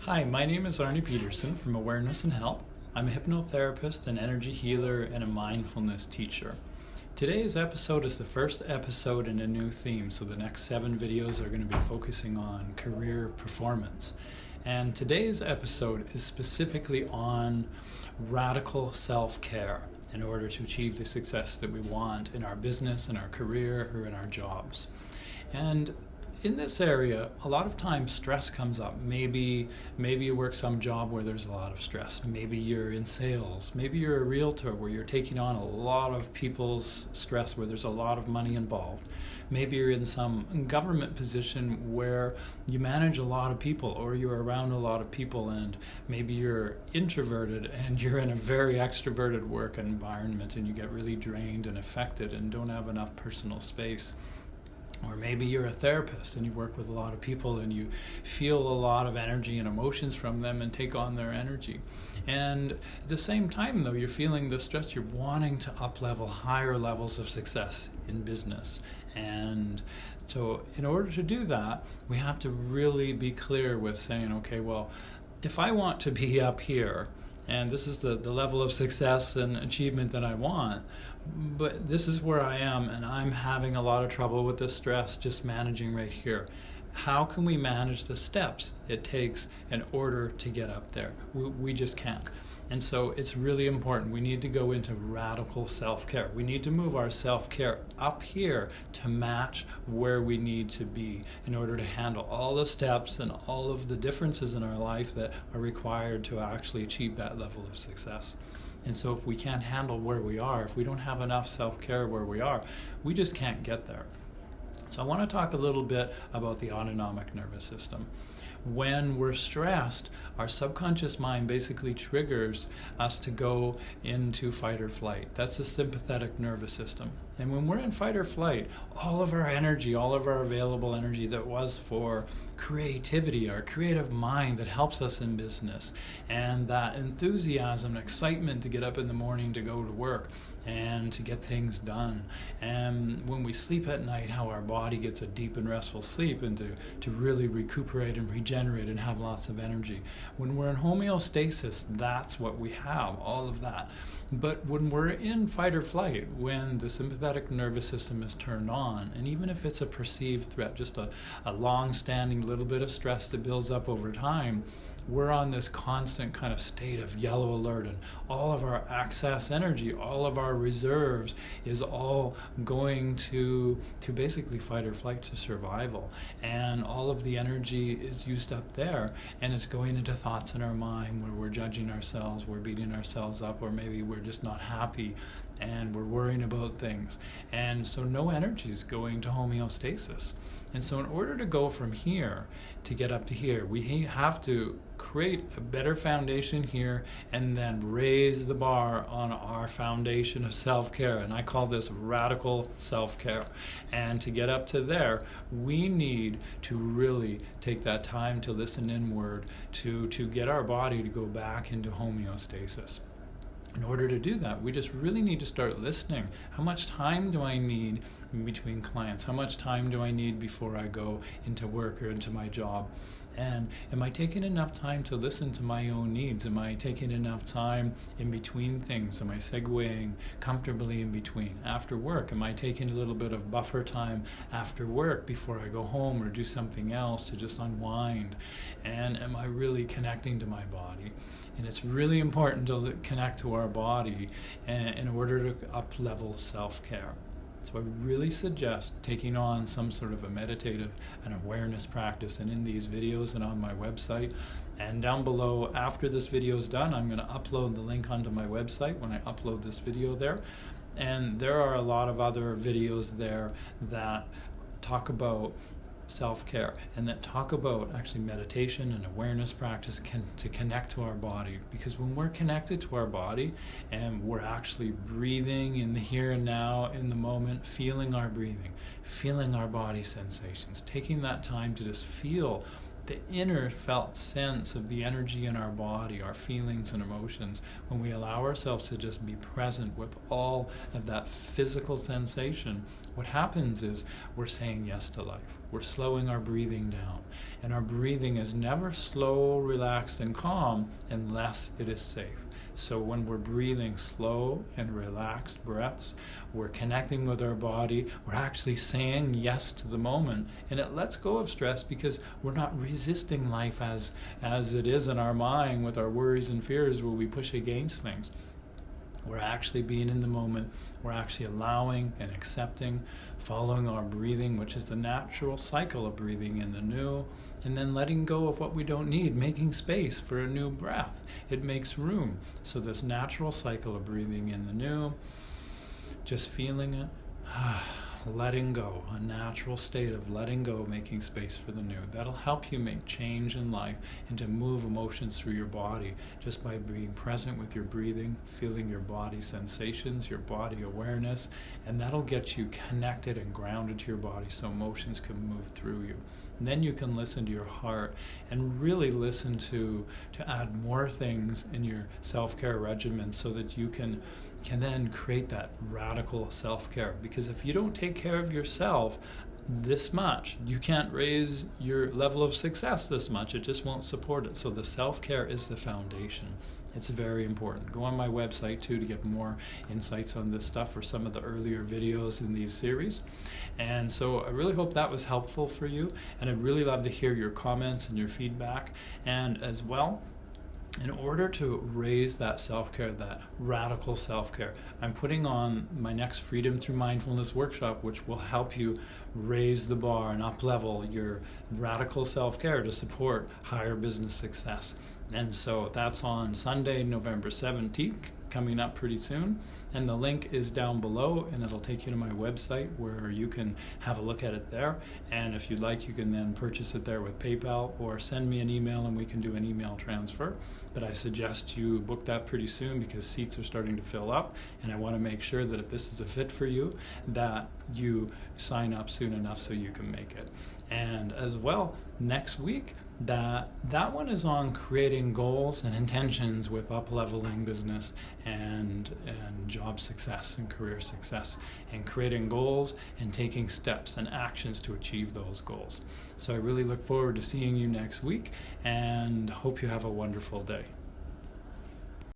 Hi, my name is Arnie Peterson from Awareness and Help. I'm a hypnotherapist, an energy healer, and a mindfulness teacher. Today's episode is the first episode in a new theme, so the next 7 videos are going to be focusing on career performance. And today's episode is specifically on radical self-care in order to achieve the success that we want in our business, in our career, or in our jobs. And in this area, a lot of times stress comes up. Maybe you work some job where there's a lot of stress. Maybe you're in sales. Maybe you're a realtor where you're taking on a lot of people's stress, where there's a lot of money involved. Maybe you're in some government position where you manage a lot of people, or you're around a lot of people, and maybe you're introverted and you're in a very extroverted work environment and you get really drained and affected and don't have enough personal space. Or maybe you're a therapist and you work with a lot of people and you feel a lot of energy and emotions from them and take on their energy. And at the same time, though, you're feeling the stress, you're wanting to up-level higher levels of success in business. And so in order to do that, we have to really be clear with saying, okay, well, if I want to be up here, and this is the level of success and achievement that I want, but this is where I am and I'm having a lot of trouble with the stress just managing right here. How can we manage the steps it takes in order to get up there? We just can't. And so it's really important. We need to go into radical self-care. We need to move our self-care up here to match where we need to be in order to handle all the steps and all of the differences in our life that are required to actually achieve that level of success. And so if we can't handle where we are, if we don't have enough self-care where we are, we just can't get there. So I want to talk a little bit about the autonomic nervous system. When we're stressed, our subconscious mind basically triggers us to go into fight or flight. That's the sympathetic nervous system. And when we're in fight or flight, all of our energy, all of our available energy that was for creativity, our creative mind that helps us in business, and that enthusiasm and excitement to get up in the morning to go to work and to get things done. And when we sleep at night, how our body gets a deep and restful sleep and to really recuperate and regenerate and have lots of energy. When we're in homeostasis, that's what we have, all of that. But when we're in fight or flight, when the sympathetic nervous system is turned on, and even if it's a perceived threat, just a long-standing little bit of stress that builds up over time, we're on this constant kind of state of yellow alert, and all of our excess energy, all of our reserves is all going to basically fight or flight, to survival. And all of the energy is used up there, and it's going into thoughts in our mind where we're judging ourselves, we're beating ourselves up, or maybe we're just not happy and we're worrying about things. And so no energy is going to homeostasis. And so in order to go from here to get up to here, we have to create a better foundation here and then raise the bar on our foundation of self-care. And I call this radical self-care. And to get up to there, we need to really take that time to listen inward, to get our body to go back into homeostasis. In order to do that, we just really need to start listening. How much time do I need in between clients? How much time do I need before I go into work or into my job? And am I taking enough time to listen to my own needs? Am I taking enough time in between things? Am I segueing comfortably in between? After work, am I taking a little bit of buffer time after work before I go home or do something else to just unwind? And am I really connecting to my body? And it's really important to connect to our body in order to up-level self-care. So I really suggest taking on some sort of a meditative and awareness practice, and in these videos and on my website. And down below, after this video is done, I'm going to upload the link onto my website when I upload this video there. And there are a lot of other videos there that talk about self-care and that talk about actually meditation and awareness practice to connect to our body. Because when we're connected to our body and we're actually breathing in the here and now, in the moment, feeling our breathing, feeling our body sensations, taking that time to just feel the inner felt sense of the energy in our body, our feelings and emotions, when we allow ourselves to just be present with all of that physical sensation, what happens is we're saying yes to life. We're slowing our breathing down. And our breathing is never slow, relaxed, and calm unless it is safe. So when we're breathing slow and relaxed breaths, we're connecting with our body, we're actually saying yes to the moment, and it lets go of stress because we're not resisting life as it is in our mind with our worries and fears where we push against things. We're actually being in the moment, we're actually allowing and accepting, following our breathing, which is the natural cycle of breathing in the new, and then letting go of what we don't need, making space for a new breath. It makes room. So this natural cycle of breathing in the new, just feeling it, letting go, a natural state of letting go, making space for the new. That'll help you make change in life and to move emotions through your body just by being present with your breathing, feeling your body sensations, your body awareness, and that'll get you connected and grounded to your body so emotions can move through you. And then you can listen to your heart and really listen to add more things in your self-care regimen so that you can then create that radical self-care. Because if you don't take care of yourself this much, you can't raise your level of success this much. It just won't support it. So the self-care is the foundation. It's very important. Go on my website too to get more insights on this stuff or some of the earlier videos in these series. And so I really hope that was helpful for you, and I'd really love to hear your comments and your feedback. And as well, in order to raise that self-care, that radical self-care, I'm putting on my next Freedom Through Mindfulness workshop, which will help you raise the bar and up-level your radical self-care to support higher business success. And so that's on Sunday, November 17th, coming up pretty soon. And the link is down below, and it'll take you to my website where you can have a look at it there. And if you'd like, you can then purchase it there with PayPal or send me an email and we can do an email transfer. But I suggest you book that pretty soon because seats are starting to fill up. And I want to make sure that if this is a fit for you, that you sign up soon enough so you can make it. And as well, next week, that one is on creating goals and intentions with up-leveling business and job success and career success, and creating goals and taking steps and actions to achieve those goals. So I really look forward to seeing you next week and hope you have a wonderful day.